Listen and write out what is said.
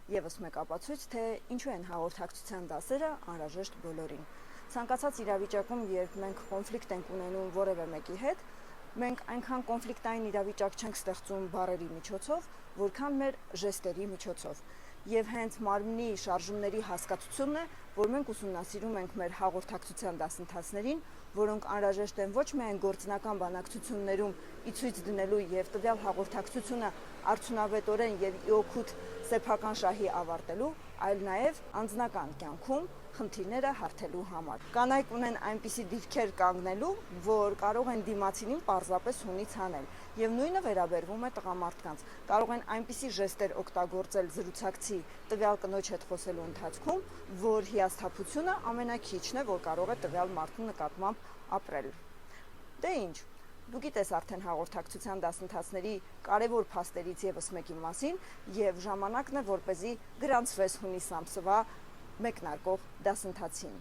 Եվս մեկ ապացույց, թե ինչու են հաղորդակցության դասերը անհրաժեշտ բոլորին։ Ցանկացած իրավիճակում, երբ մենք կոնֆլիկտ ենք ունենում որևէ մեկի հետ, մենք այնքան կոնֆլիկտային իրավիճակ չենք ստեղծում բառերի միջոցով, որքան մեր ժեստերի միջոցով։ Եվ հենց մարմնի շարժումների հասկացությունն է, որ մենք ուսումնասիրում ենք մեր հաղորդակցության դասընթացներին, որոնք անհրաժեշտ են ոչ միայն գործնական բանակցություններում ի ցույց դնելու եւ տվյալ հաղորդակցությունը արդյունավետորեն եւ ի օգուտ սեփական շահի ավարտելու, այլ նաեւ անձնական կյանքում խնդիրները հարթելու համար։ Կանայք ունեն այնպիսի դիրքեր կանգնելու, որ կարող են դիմացինին պարզապես հունից հանել։ Եվ նույնը վերաբերվում է տղամարդկանց։ Կարող են այնպիսի ժեստեր օգտագործել զրուցակցի տվյալ կնոջ հետ խոսելու ընթացքում, որ հիասթափությունը ամենաքիչն է, որ կարող է տվյալ մարդու նկատմամբ ապրել։ Դե ինչ, դու գիտես արդեն հաղորդակցության դասընթացների կարևոր փաստերից եւս մեկի մասին, եւ ժամանակն է, որպեսզի գրանցվես հունիս ամսվա մեկնարկող դասընթացին։